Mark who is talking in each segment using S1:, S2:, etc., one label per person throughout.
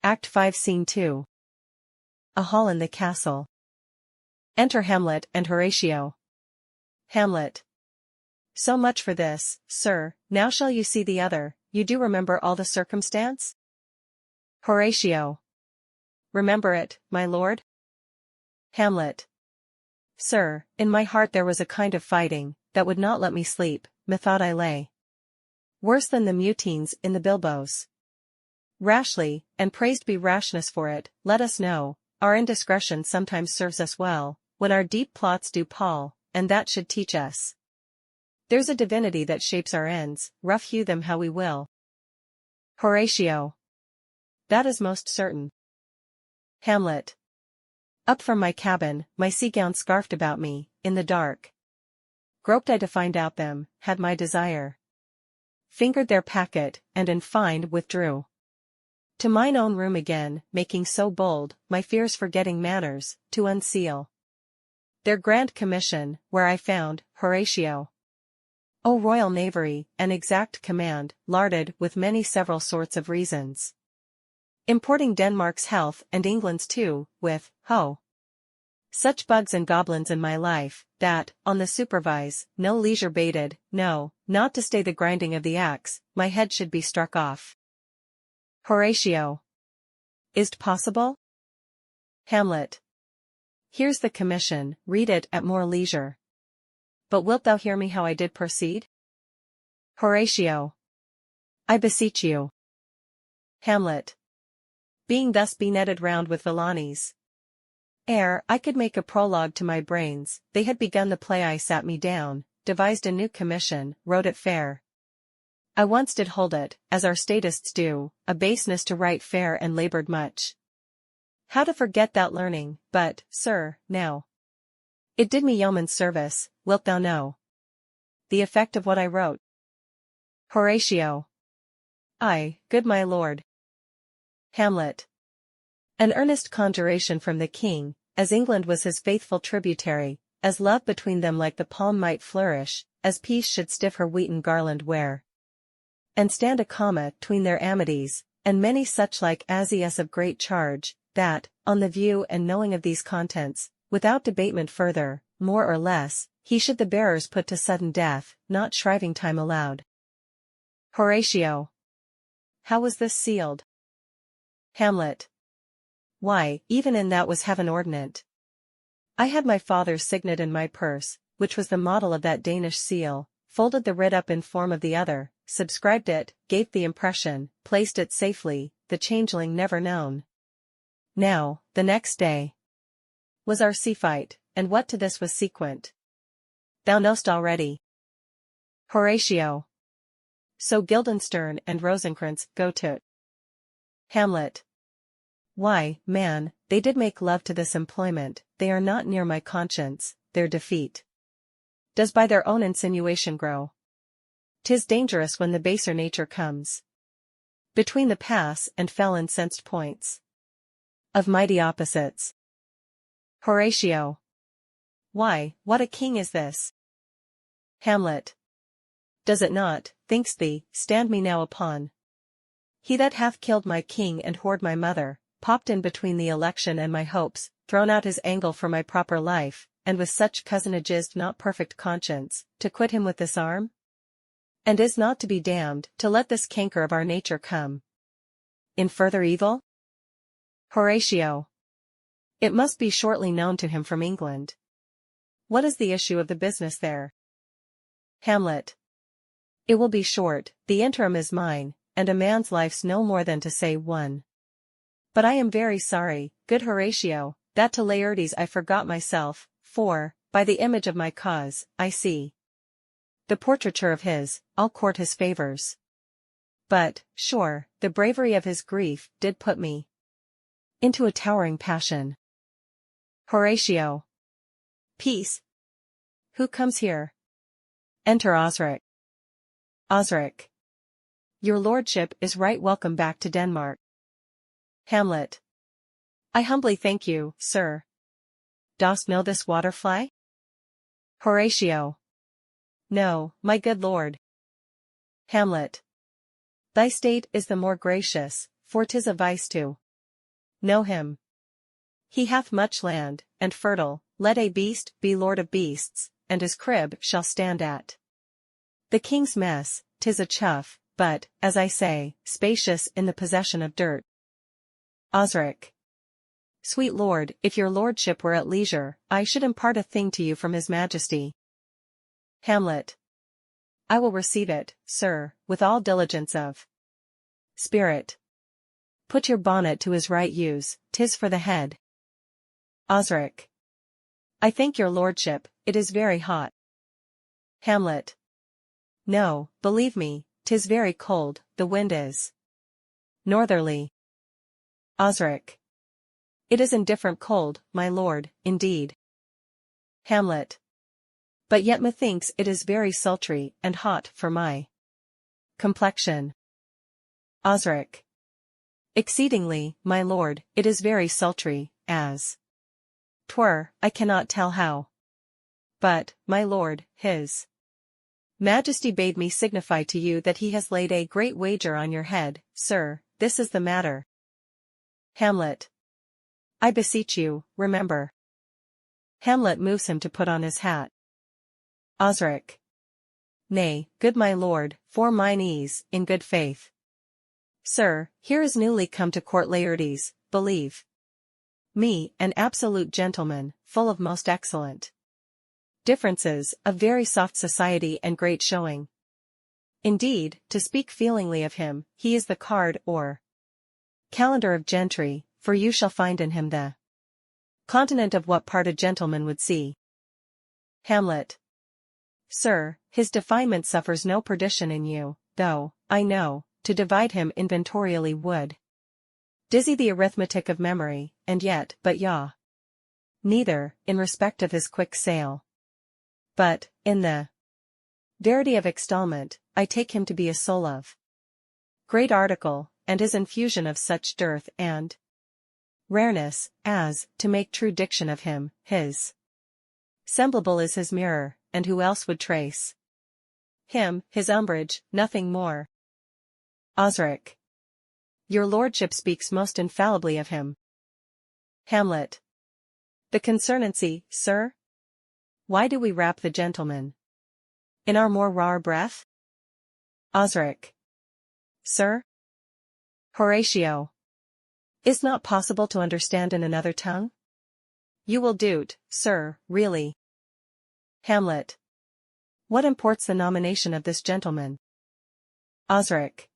S1: Act 5 Scene 2. A hall in the castle. Enter Hamlet and Horatio. Hamlet. So much for this, sir, now shall you see the other, you do remember all the circumstance? Horatio. Remember it, my lord? Hamlet. Sir, in my heart there was a kind of fighting, that would not let me sleep, methought I lay. Worse than the mutines in the bilboes. Rashly, and praised be rashness for it, let us know, our indiscretion sometimes serves us well, when our deep plots do pall, and that should teach us. There's a divinity that shapes our ends, rough hew them how we will. Horatio. That is most certain. Hamlet. Up from my cabin, my sea-gown scarfed about me, in the dark. Groped I to find out them, had my desire. Fingered their packet, and in fine withdrew. To mine own room again, making so bold, my fears forgetting manners, to unseal their grand commission, where I found, Horatio. O royal knavery, an exact command, larded with many several sorts of reasons. Importing Denmark's health and England's too, with, such bugs and goblins in my life, that, on the supervise, no leisure bated, no, not to stay the grinding of the axe, my head should be struck off. Horatio. Is't possible? Hamlet. Here's the commission, read it at more leisure. But wilt thou hear me how I did proceed? Horatio. I beseech you. Hamlet. Being thus benetted round with villainies. Ere I could make a prologue to my brains, they had begun the play. I sat me down, devised a new commission, wrote it fair. I once did hold it, as our statists do, a baseness to write fair and laboured much. How to forget that learning, but, sir, now. It did me yeoman's service, wilt thou know the effect of what I wrote? Horatio. Ay, good my lord. Hamlet. An earnest conjuration from the king, as England was his faithful tributary, as love between them like the palm might flourish, as peace should stiff her wheaten garland wear, and stand a comma 'tween their amities, and many such like as of great charge, that, on the view and knowing of these contents, without debatement further, more or less, he should the bearers put to sudden death, not shriving time allowed. Horatio. How was this sealed? Hamlet. Why, even in that was heaven ordinate. I had my father's signet in my purse, which was the model of that Danish seal, folded the writ up in form of the other, subscribed it, gave the impression, placed it safely, the changeling never known. Now, the next day was our sea fight, and what to this was sequent, thou know'st already. Horatio. So Guildenstern and Rosencrantz go to't. Hamlet. Why, man, they did make love to this employment, they are not near my conscience, their defeat does by their own insinuation grow. 'Tis dangerous when the baser nature comes between the pass and fell incensed points of mighty opposites. Horatio. Why, what a king is this? Hamlet. Does it not, thinks thee, stand me now upon? He that hath killed my king and whored my mother, popped in between the election and my hopes, thrown out his angle for my proper life, and with such cousinagist not perfect conscience, to quit him with this arm? And is not to be damned, to let this canker of our nature come in further evil? Horatio. It must be shortly known to him from England. What is the issue of the business there? Hamlet. It will be short, the interim is mine, and a man's life's no more than to say one. But I am very sorry, good Horatio, that to Laertes I forgot myself, for, by the image of my cause, I see the portraiture of his, I'll court his favours. But, sure, the bravery of his grief did put me into a towering passion. Horatio. Peace. Who comes here? Enter Osric. Osric. Your lordship is right welcome back to Denmark. Hamlet. I humbly thank you, sir. Dost know this waterfly? Horatio. No, my good lord. Hamlet. Thy state is the more gracious, for 'tis a vice to know him. He hath much land, and fertile, let a beast be lord of beasts, and his crib shall stand at the king's mess. 'Tis a chuff, but, as I say, spacious in the possession of dirt. Osric. Sweet lord, if your lordship were at leisure, I should impart a thing to you from his majesty. Hamlet. I will receive it, sir, with all diligence of spirit. Put your bonnet to his right use, 'tis for the head. Osric. I thank your lordship, it is very hot. Hamlet. No, believe me, 'tis very cold, the wind is northerly. Osric. It is indifferent cold, my lord, indeed. Hamlet. But yet methinks it is very sultry and hot for my complexion. Osric. Exceedingly, my lord, it is very sultry, as 'twere, I cannot tell how. But, my lord, his Majesty bade me signify to you that he has laid a great wager on your head, sir, this is the matter. Hamlet. I beseech you, remember. Hamlet moves him to put on his hat. Osric. Nay, good my lord, for mine ease, in good faith. Sir, here is newly come to court Laertes, believe me, an absolute gentleman, full of most excellent differences, of very soft society and great showing. Indeed, to speak feelingly of him, he is the card or calendar of gentry, for you shall find in him the continent of what part a gentleman would see. Hamlet. Sir, his defilement suffers no perdition in you, though, I know, to divide him inventorially would dizzy the arithmetic of memory, and yet, but yaw. Neither, in respect of his quick sale. But, in the verity of extolment, I take him to be a soul of great article, and his infusion of such dearth and rareness, as, to make true diction of him, his semblable is his mirror, and who else would trace him, his umbrage, nothing more. Osric. Your lordship speaks most infallibly of him. Hamlet. The concernancy, sir? Why do we wrap the gentleman in our more rare breath? Osric. Sir? Horatio. Is not possible to understand in another tongue? You will do't, sir, really. Hamlet. What imports the nomination of this gentleman? Osric.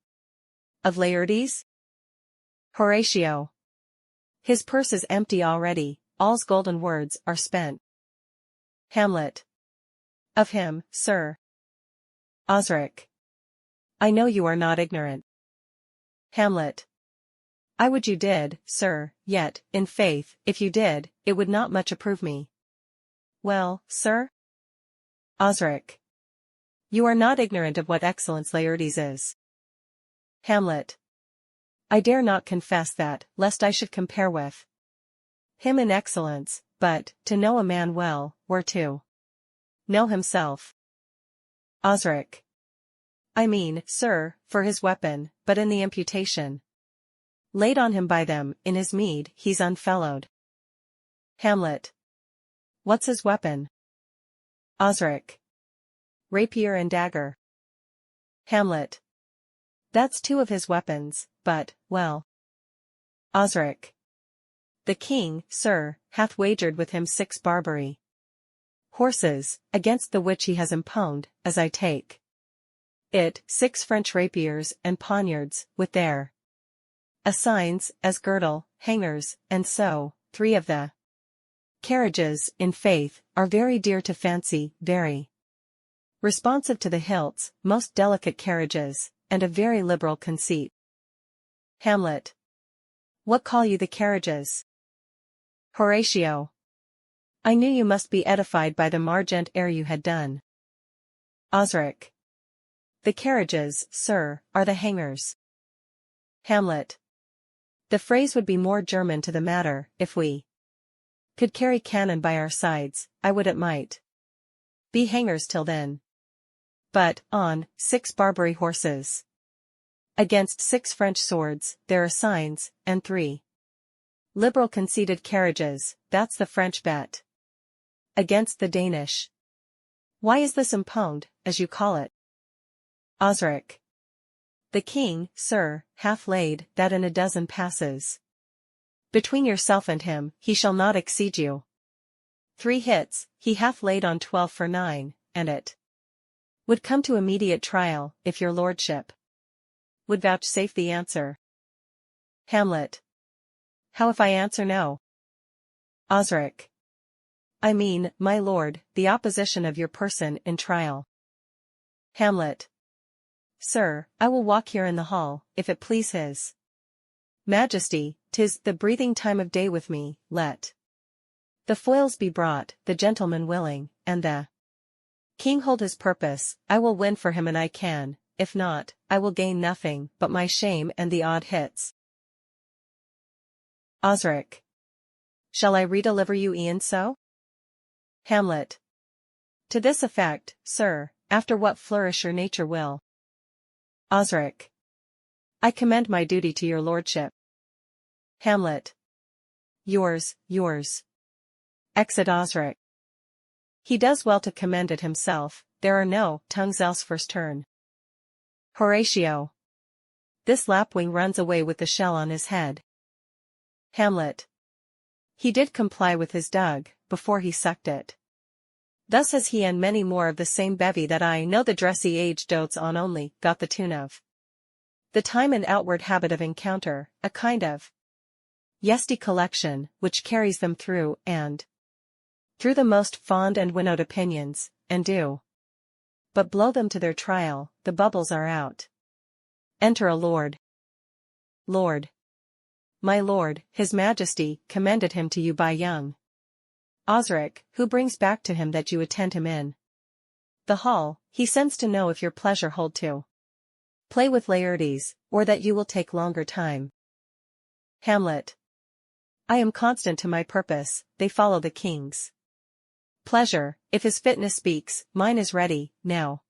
S1: Of Laertes? Horatio. His purse is empty already, all's golden words are spent. Hamlet. Of him, sir. Osric. I know you are not ignorant. Hamlet. I would you did, sir, yet, in faith, if you did, it would not much approve me. Well, sir? Osric. You are not ignorant of what excellence Laertes is. Hamlet. I dare not confess that, lest I should compare with him in excellence, but, to know a man well, were to know himself. Osric. I mean, sir, for his weapon, but in the imputation laid on him by them, in his meed, he's unfellowed. Hamlet. What's his weapon? Osric. Rapier and dagger. Hamlet. That's two of his weapons, but, well. Osric. The king, sir, hath wagered with him 6 Barbary horses, against the which he has imponed, as I take it, 6 French rapiers and poniards, with their assigns, as girdle, hangers, and so, 3 of the carriages, in faith, are very dear to fancy, very responsive to the hilts, most delicate carriages, and of very liberal conceit. Hamlet. What call you the carriages? Horatio. I knew you must be edified by the margent ere you had done. Osric. The carriages, sir, are the hangers. Hamlet. The phrase would be more German to the matter, if we could carry cannon by our sides, I would it might be hangers till then. But, on, 6 Barbary horses against 6 French swords, there are signs, and 3 Liberal conceded carriages, that's the French bet. Against the Danish. Why is this impound, as you call it? Osric. The king, sir, hath laid that in a dozen passes. Between yourself and him, he shall not exceed you. 3 hits, he hath laid on 12 for 9, and it would come to immediate trial, if your lordship would vouchsafe the answer. Hamlet. How if I answer no? Osric. I mean, my lord, the opposition of your person in trial. Hamlet. Sir, I will walk here in the hall, if it please his Majesty. 'Tis the breathing time of day with me, let the foils be brought, the gentleman willing, and the king hold his purpose, I will win for him and I can, if not, I will gain nothing but my shame and the odd hits. Osric. Shall I redeliver you e'en so? Hamlet. To this effect, sir, after what flourish your nature will. Osric. I commend my duty to your lordship. Hamlet. Yours. Exit Osric. He does well to commend it himself, there are no tongues else first turn. Horatio. This lapwing runs away with the shell on his head. Hamlet. He did comply with his dug, before he sucked it. Thus has he and many more of the same bevy that I know the dressy age dotes on only got the tune of. The time and outward habit of encounter, a kind of yesty collection, which carries them through the most fond and winnowed opinions, and do but blow them to their trial, the bubbles are out. Enter a lord. Lord. My lord, his majesty, commended him to you by young Osric, who brings back to him that you attend him in the hall, he sends to know if your pleasure hold to play with Laertes, or that you will take longer time. Hamlet. I am constant to my purpose, they follow the king's pleasure, if his fitness speaks, mine is ready, now.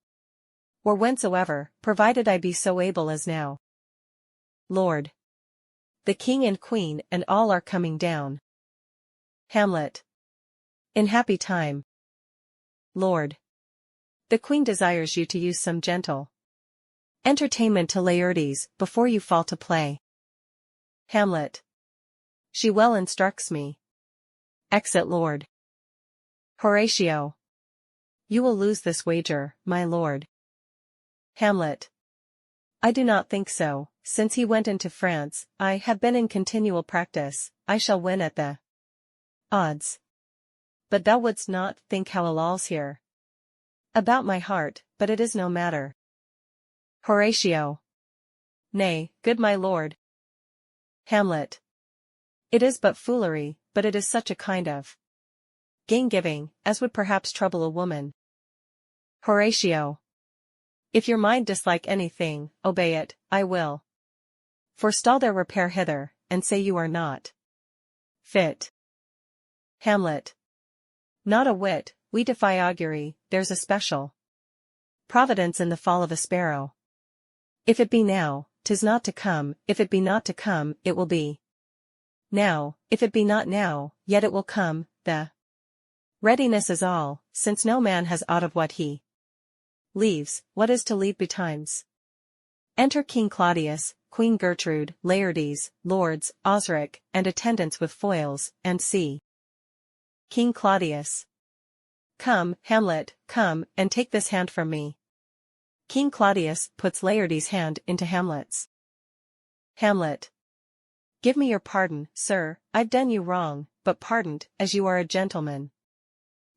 S1: Or whensoever, provided I be so able as now. Lord. The king and queen and all are coming down. Hamlet. In happy time. Lord. The queen desires you to use some gentle entertainment to Laertes, before you fall to play. Hamlet. She well instructs me. Exit Lord. Horatio. You will lose this wager, my lord. Hamlet. I do not think so, since he went into France, I have been in continual practice, I shall win at the odds. But thou wouldst not think how all's here about my heart, but it is no matter. Horatio. Nay, good my lord. Hamlet. It is but foolery, but it is such a kind of gain-giving, as would perhaps trouble a woman. Horatio. If your mind dislike anything, obey it, I will forestall their repair hither, and say you are not fit. Hamlet. Not a whit, we defy augury, there's a special providence in the fall of a sparrow. If it be now, 'tis not to come, if it be not to come, it will be now, if it be not now, yet it will come, the readiness is all, since no man has aught of what he leaves, what is to leave betimes. Enter King Claudius, Queen Gertrude, Laertes, lords, Osric, and attendants with foils, and see. King Claudius. Come, Hamlet, come, and take this hand from me. King Claudius puts Laertes' hand into Hamlet's. Hamlet. Give me your pardon, sir, I've done you wrong, but pardoned, as you are a gentleman.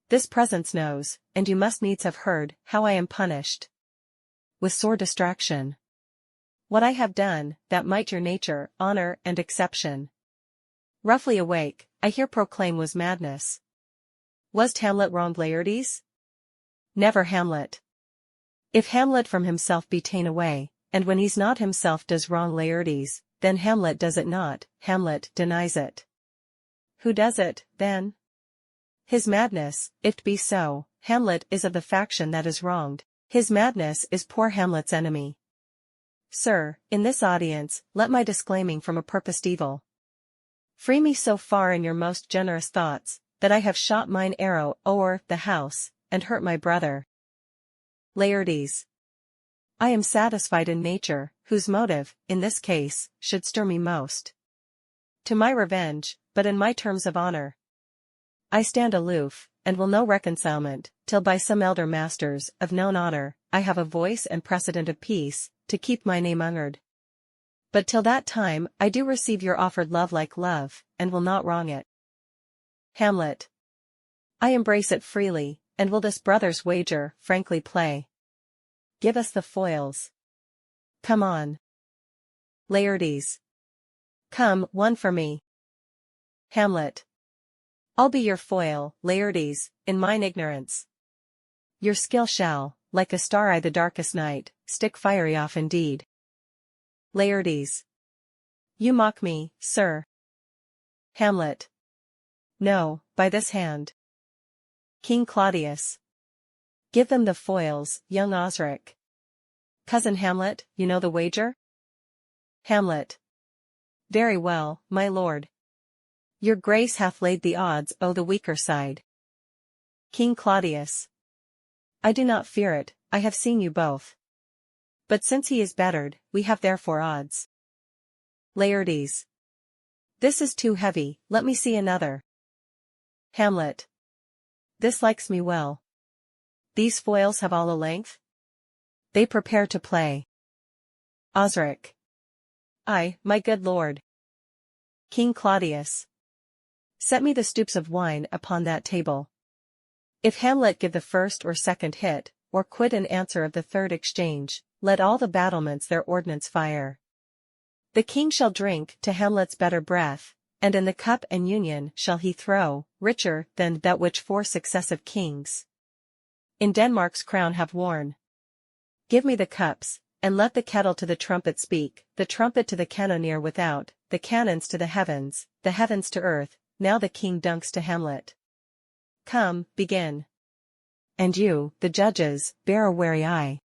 S1: This presence knows, and you must needs have heard, how I am punished with sore distraction. What I have done, that might your nature, honor, and exception roughly awake, I here proclaim was madness. Was't Hamlet wronged Laertes? Never Hamlet. If Hamlet from himself be ta'en away, and when he's not himself does wrong Laertes, then Hamlet does it not, Hamlet denies it. Who does it, then? His madness, if't be so, Hamlet is of the faction that is wronged, his madness is poor Hamlet's enemy. Sir, in this audience, let my disclaiming from a purposed evil Free me so far in your most generous thoughts, that I have shot mine arrow o'er the house, and hurt my brother. Laertes. I am satisfied in nature, whose motive, in this case, should stir me most to my revenge, but in my terms of honor I stand aloof, and will no reconcilement, till by some elder masters of known honor, I have a voice and precedent of peace, to keep my name honored. But till that time I do receive your offered love like love, and will not wrong it. Hamlet. I embrace it freely, and will this brother's wager frankly play. Give us the foils. Come on. Laertes. Come, one for me. Hamlet. I'll be your foil, Laertes, in mine ignorance. Your skill shall, like a star I the darkest night, stick fiery off indeed. Laertes. You mock me, sir. Hamlet. No, by this hand. King Claudius. Give them the foils, young Osric. Cousin Hamlet, you know the wager? Hamlet. Very well, my lord. Your grace hath laid the odds o' the weaker side. King Claudius. I do not fear it, I have seen you both. But since he is bettered, we have therefore odds. Laertes. This is too heavy, let me see another. Hamlet. This likes me well. These foils have all a length? They prepare to play. Osric. Ay, my good lord. King Claudius. Set me the stoups of wine upon that table. If Hamlet give the first or second hit, or quit in answer of the third exchange, let all the battlements their ordnance fire. The king shall drink to Hamlet's better breath, and in the cup and union shall he throw, richer than that which 4 successive kings in Denmark's crown have worn. Give me the cups, and let the kettle to the trumpet speak, the trumpet to the cannoneer without, the cannons to the heavens to earth. Now the king dunks to Hamlet. Come, begin. And you, the judges, bear a wary eye.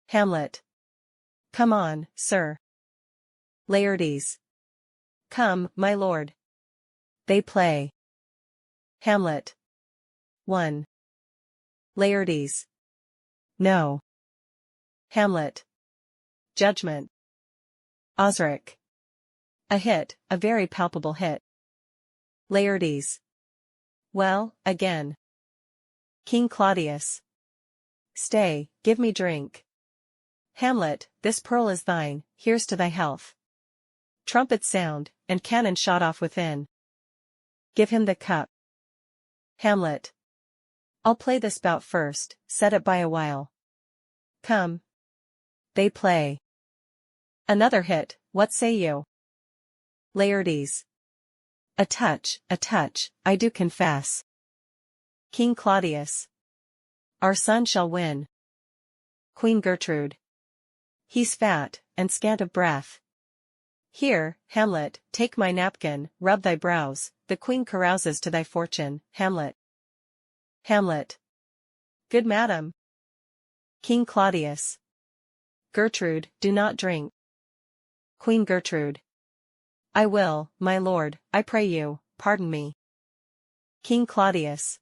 S1: Hamlet. Come on, sir. Laertes. Come, my lord. They play. Hamlet. 1. Laertes. No. Hamlet. Judgment. Osric. A hit, a very palpable hit. Laertes. Well, again. King Claudius. Stay, give me drink. Hamlet, this pearl is thine, here's to thy health. Trumpets sound, and cannon shot off within. Give him the cup. Hamlet. I'll play this bout first, set it by a while. Come. They play. Another hit, what say you? Laertes. A touch, I do confess. King Claudius. Our son shall win. Queen Gertrude. He's fat, and scant of breath. Here, Hamlet, take my napkin, rub thy brows, the queen carouses to thy fortune, Hamlet. Hamlet. Good madam. King Claudius. Gertrude, do not drink. Queen Gertrude. I will, my lord, I pray you, pardon me. King Claudius.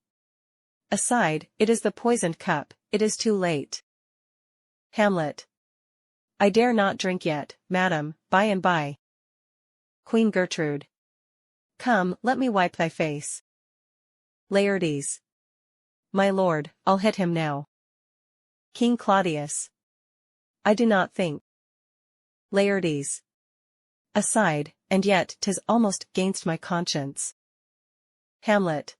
S1: Aside, it is the poisoned cup, it is too late. Hamlet. I dare not drink yet, madam, by and by. Queen Gertrude. Come, let me wipe thy face. Laertes. My lord, I'll hit him now. King Claudius. I do not think. Laertes. Aside, and yet 'tis almost 'gainst my conscience. Hamlet.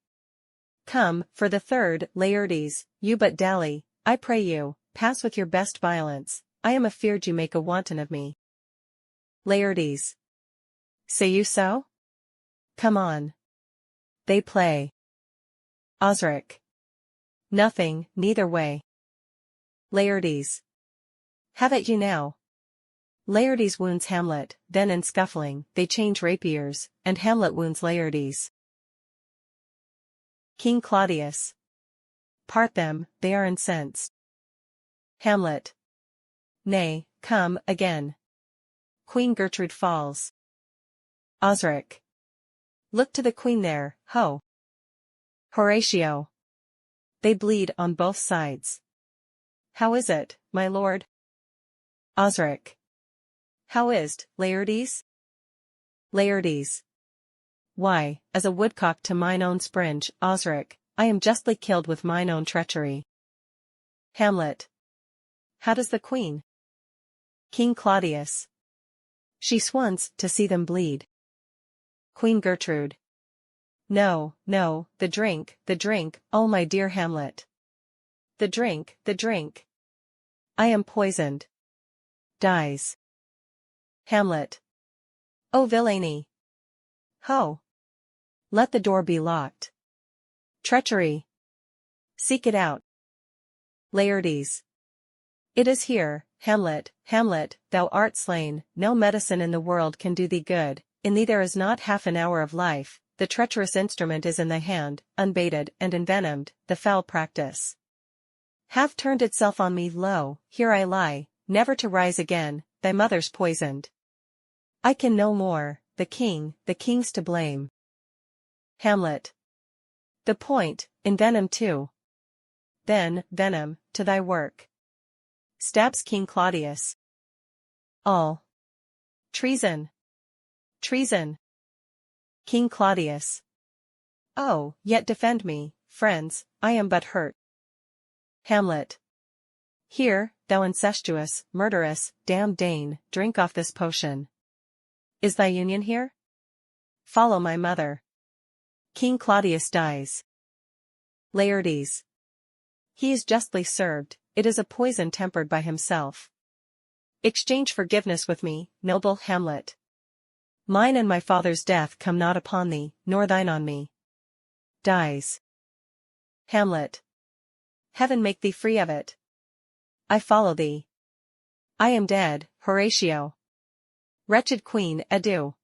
S1: Come, for the third, Laertes, you but dally, I pray you, pass with your best violence, I am afeard you make a wanton of me. Laertes. Say you so? Come on. They play. Osric. Nothing, neither way. Laertes. Have at you now. Laertes wounds Hamlet, then in scuffling, they change rapiers, and Hamlet wounds Laertes. King Claudius. Part them, they are incensed. Hamlet. Nay, come, again. Queen Gertrude falls. Osric. Look to the queen there, ho! Horatio. They bleed on both sides. How is it, my lord? Osric. How is't, Laertes? Laertes. Why, as a woodcock to mine own springe, Osric, I am justly killed with mine own treachery. Hamlet. How does the queen? King Claudius. She swans to see them bleed. Queen Gertrude. No, no, the drink, oh my dear Hamlet. The drink. I am poisoned. Dies. Hamlet. Oh villainy. Ho! Let the door be locked. Treachery. Seek it out. Laertes. It is here, Hamlet, thou art slain, no medicine in the world can do thee good, in thee there is not half an hour of life, the treacherous instrument is in thy hand, unbaited and envenomed, the foul practice hath turned itself on me, lo, here I lie, never to rise again, thy mother's poisoned. I can no more, the king's to blame. Hamlet. The point, envenom too. Then, venom, to thy work. Stabs King Claudius. All. Treason. King Claudius. Oh, yet defend me, friends, I am but hurt. Hamlet. Here, thou incestuous, murderous, damned Dane, drink off this potion. Is thy union here? Follow my mother. King Claudius dies. Laertes. He is justly served, it is a poison tempered by himself. Exchange forgiveness with me, noble Hamlet. Mine and my father's death come not upon thee, nor thine on me. Dies. Hamlet. Heaven make thee free of it. I follow thee. I am dead, Horatio. Wretched queen, adieu.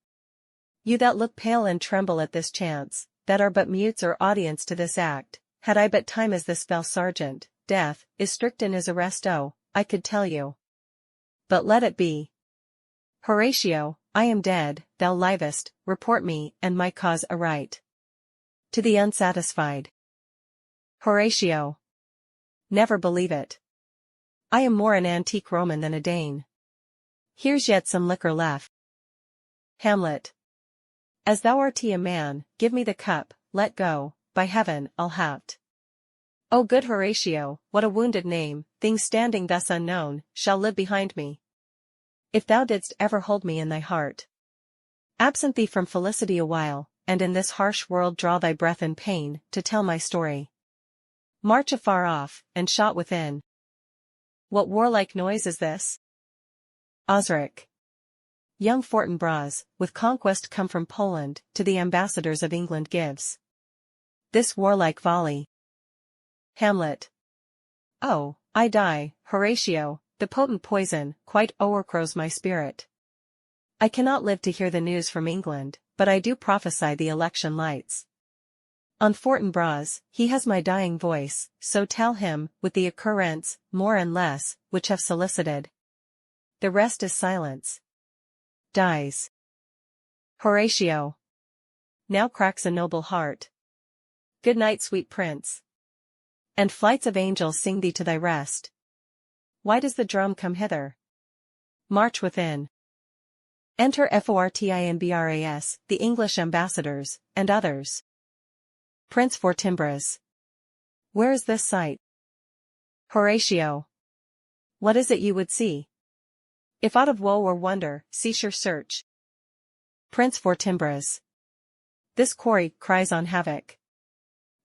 S1: You that look pale and tremble at this chance, that are but mutes or audience to this act, had I but time as this fell sergeant, death, is strict in his arrest, oh, I could tell you. But let it be. Horatio, I am dead, thou livest, report me and my cause aright. To the unsatisfied. Horatio. Never believe it. I am more an antique Roman than a Dane. Here's yet some liquor left. Hamlet. As thou art a man, give me the cup, let go, by heaven, I'll have't. O good Horatio, what a wounded name, things standing thus unknown, shall live behind me. If thou didst ever hold me in thy heart. Absent thee from felicity awhile, and in this harsh world draw thy breath in pain, to tell my story. March afar off, and shot within. What warlike noise is this? Osric. Young Fortinbras, with conquest come from Poland, to the ambassadors of England gives this warlike volley. Hamlet. Oh, I die, Horatio, the potent poison quite o'ercrows my spirit. I cannot live to hear the news from England, but I do prophesy the election lights. On Fortinbras, he has my dying voice, so tell him, with the occurrence, more and less, which have solicited. The rest is silence. Dies. Horatio. Now cracks a noble heart. Good night, sweet prince. And flights of angels sing thee to thy rest. Why does the drum come hither? March within. Enter Fortinbras, the English ambassadors, and others. Prince Fortinbras. Where is this sight? Horatio. What is it you would see? If aught of woe or wonder, cease your search. Prince Fortinbras. This quarry cries on havoc.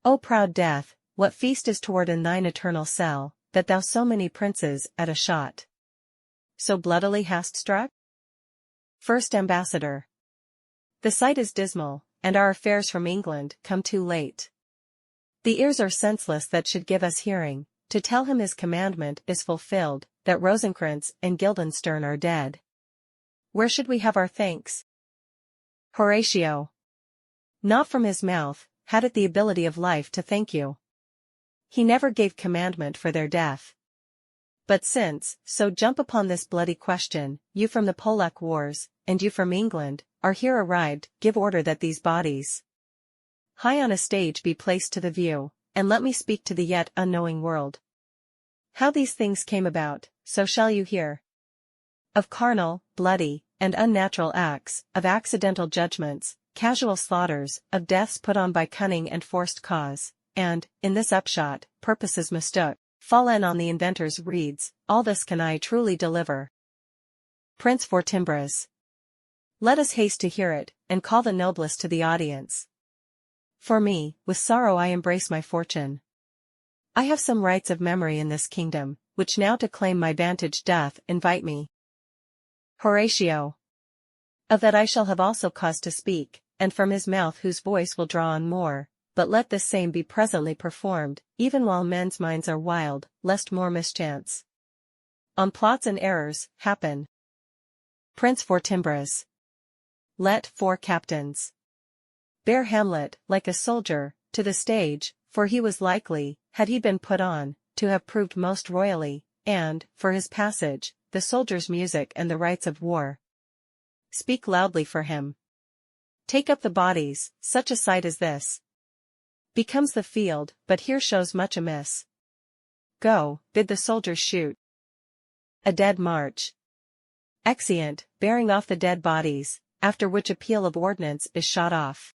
S1: O proud death, what feast is toward in thine eternal cell, that thou so many princes at a shot so bloodily hast struck? First Ambassador. The sight is dismal, and our affairs from England come too late. The ears are senseless that should give us hearing, to tell him his commandment is fulfilled, that Rosencrantz and Guildenstern are dead. Where should we have our thanks? Horatio. Not from his mouth, had it the ability of life to thank you. He never gave commandment for their death. But since, so jump upon this bloody question, you from the Polack wars, and you from England, are here arrived, give order that these bodies high on a stage be placed to the view, and let me speak to the yet unknowing world. How these things came about, so shall you hear. Of carnal, bloody, and unnatural acts, of accidental judgments, casual slaughters, of deaths put on by cunning and forced cause, and, in this upshot, purposes mistook, fallen on the inventor's reeds, all this can I truly deliver. Prince Fortinbras. Let us haste to hear it, and call the noblest to the audience. For me, with sorrow I embrace my fortune. I have some rights of memory in this kingdom, which now to claim my vantage doth invite me. Horatio. Of that I shall have also cause to speak, and from his mouth whose voice will draw on more, but let this same be presently performed, even while men's minds are wild, lest more mischance on plots and errors happen. Prince Fortinbras. Let 4 captains bear Hamlet, like a soldier, to the stage, for he was likely, had he been put on, to have proved most royally, and, for his passage, the soldiers' music and the rites of war. Speak loudly for him. Take up the bodies, such a sight as this becomes the field, but here shows much amiss. Go, bid the soldiers shoot a dead march. Exeunt, bearing off the dead bodies, after which a peal of ordnance is shot off.